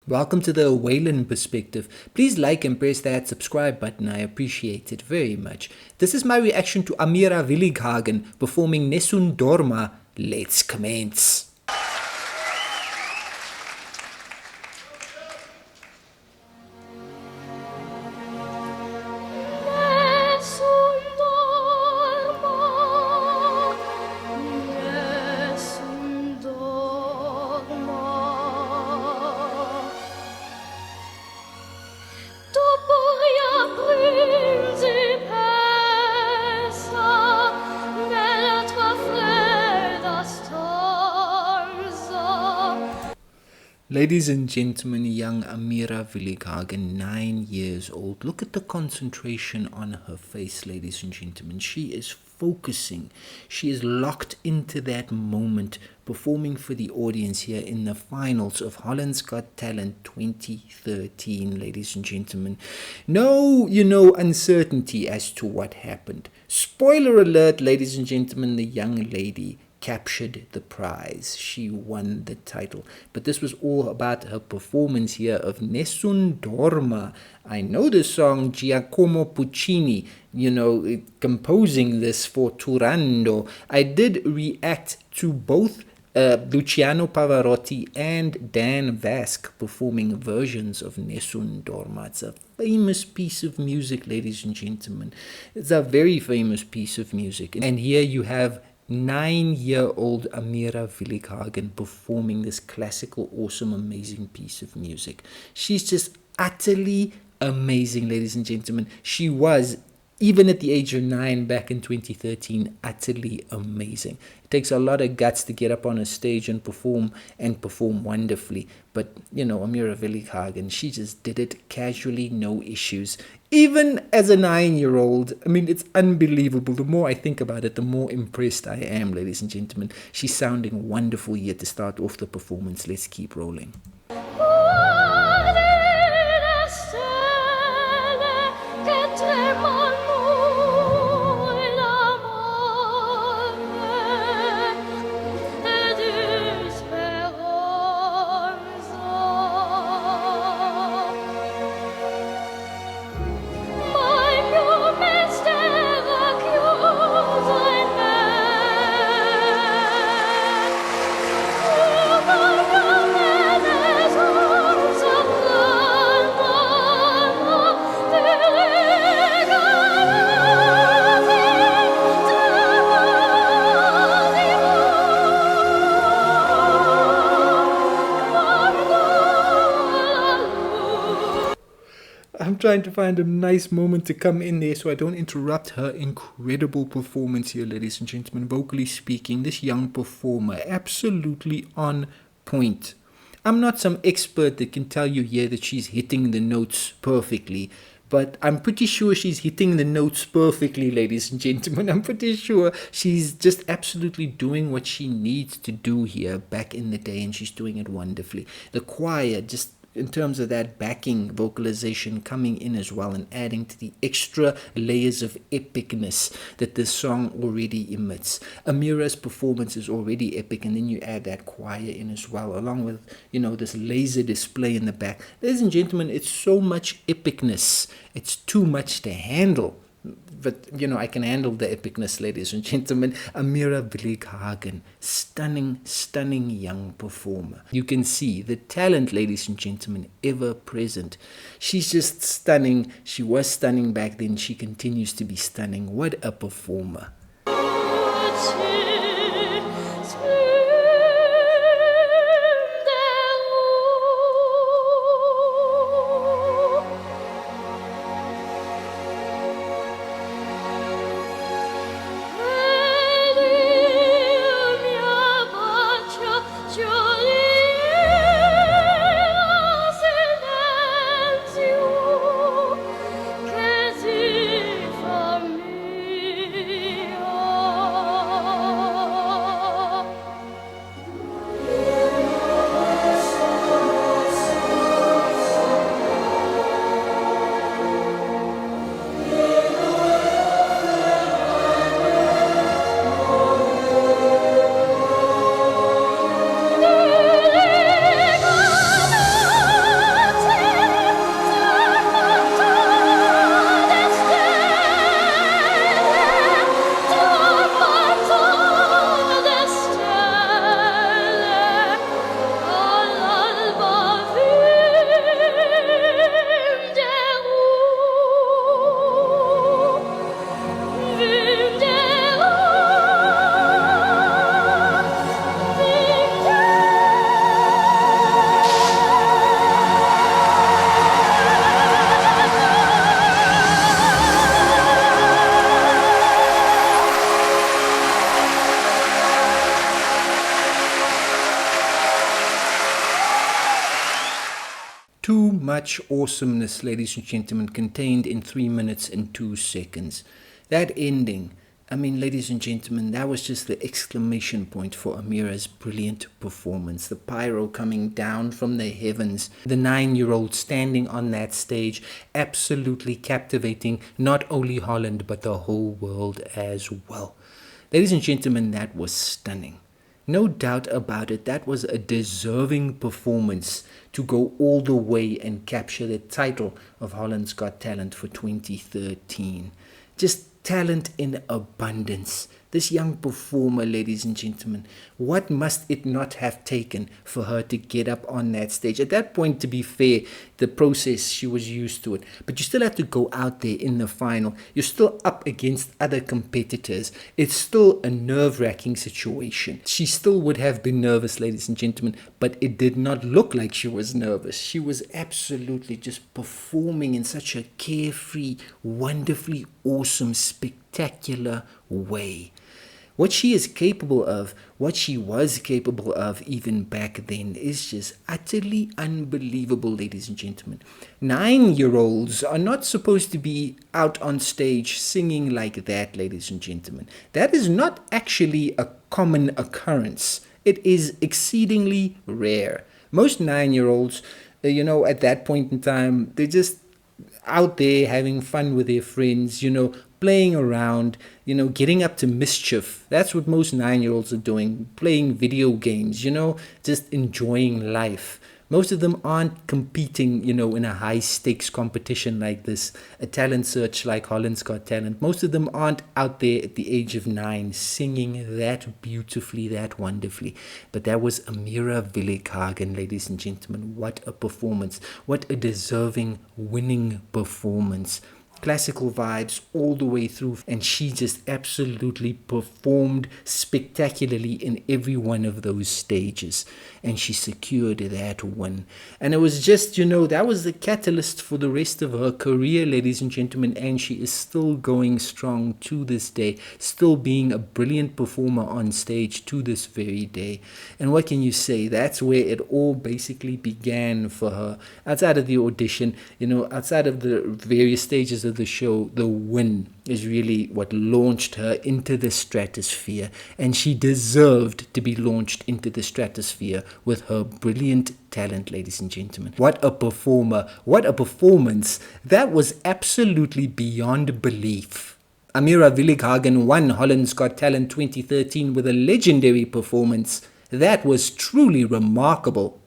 Welcome to the Waylon perspective. Please like and press that subscribe button. I appreciate it very much. This is my reaction to Amira Willighagen performing Nessun Dorma. Let's commence. Nessun dorma, nessun dorma. Dopo riaprirsi pensa nella tua fredda stanza. Ladies and gentlemen, young Amira Willighagen, 9 years old. Look at the concentration on her face, ladies and gentlemen. She is focusing. She is locked into that moment, performing for the audience here in the finals of Holland's Got Talent 2013, ladies and gentlemen. No, uncertainty as to what happened. Spoiler alert, ladies and gentlemen, the young lady captured the prize. She won the title. But this was all about her performance here of Nessun Dorma. I know the song Giacomo Puccini, composing this for Turando. I did react to both Luciano Pavarotti and Dan Vasc performing versions of Nessun Dorma. It's a famous piece of music, ladies and gentlemen. It's a very famous piece of music. And here you have 9-year-old Amira Willighagen performing this classical, awesome, amazing piece of music. She's just utterly amazing, ladies and gentlemen. She was, even at the age of 9 back in 2013, utterly amazing. It takes a lot of guts to get up on a stage and perform wonderfully. But, Amira Willighagen, she just did it casually, no issues. Even as a 9-year-old, it's unbelievable. The more I think about it, the more impressed I am, ladies and gentlemen. She's sounding wonderful here to start off the performance. Let's keep rolling. I'm trying to find a nice moment to come in there so I don't interrupt her incredible performance here, ladies and gentlemen. Vocally speaking, this young performer, absolutely on point. I'm not some expert that can tell you here that she's hitting the notes perfectly, but I'm pretty sure she's hitting the notes perfectly, ladies and gentlemen. I'm pretty sure she's just absolutely doing what she needs to do here back in the day, and she's doing it wonderfully. The choir, just in terms of that backing vocalization coming in as well and adding to the extra layers of epicness that this song already emits. Amira's performance is already epic, and then you add that choir in as well, along with, this laser display in the back. Ladies and gentlemen, it's so much epicness. It's too much to handle. But, I can handle the epicness, ladies and gentlemen. Amira Willighagen, stunning, stunning young performer. You can see the talent, ladies and gentlemen, ever present. She's just stunning. She was stunning back then. She continues to be stunning. What a performer. Too much awesomeness, ladies and gentlemen, contained in 3 minutes and 2 seconds. That ending, I mean, ladies and gentlemen, that was just the exclamation point for Amira's brilliant performance. The pyro coming down from the heavens, the 9-year-old standing on that stage, absolutely captivating not only Holland but the whole world as well. Ladies and gentlemen, that was stunning. No doubt about it, that was a deserving performance to go all the way and capture the title of Holland's Got Talent for 2013. Just talent in abundance. This young performer, ladies and gentlemen, what must it not have taken for her to get up on that stage? At that point, to be fair, the process, she was used to it. But you still have to go out there in the final. You're still up against other competitors. It's still a nerve-wracking situation. She still would have been nervous, ladies and gentlemen, but it did not look like she was nervous. She was absolutely just performing in such a carefree, wonderfully awesome, spectacular way. What she is capable of, what she was capable of even back then, is just utterly unbelievable, ladies and gentlemen. 9-year-olds are not supposed to be out on stage singing like that, ladies and gentlemen. That is not actually a common occurrence. It is exceedingly rare. Most 9-year-olds, at that point in time, they're just out there having fun with their friends, playing around, getting up to mischief. That's what most 9-year-olds are doing, playing video games, just enjoying life. Most of them aren't competing, in a high-stakes competition like this, a talent search like Holland's Got Talent. Most of them aren't out there at the age of 9 singing that beautifully, that wonderfully. But that was Amira Willighagen, ladies and gentlemen. What a performance. What a deserving winning performance. Classical vibes all the way through, and she just absolutely performed spectacularly in every one of those stages, and she secured that win. And it was just, that was the catalyst for the rest of her career, ladies and gentlemen, and she is still going strong to this day, still being a brilliant performer on stage to this very day. And what can you say? That's where it all basically began for her. Outside of the audition, outside of the various stages of the show, the win is really what launched her into the stratosphere, and she deserved to be launched into the stratosphere with her brilliant talent, ladies and gentlemen. What a performer, what a performance. That was absolutely beyond belief. Amira Willighagen won Holland's Got Talent 2013 with a legendary performance. That was truly remarkable.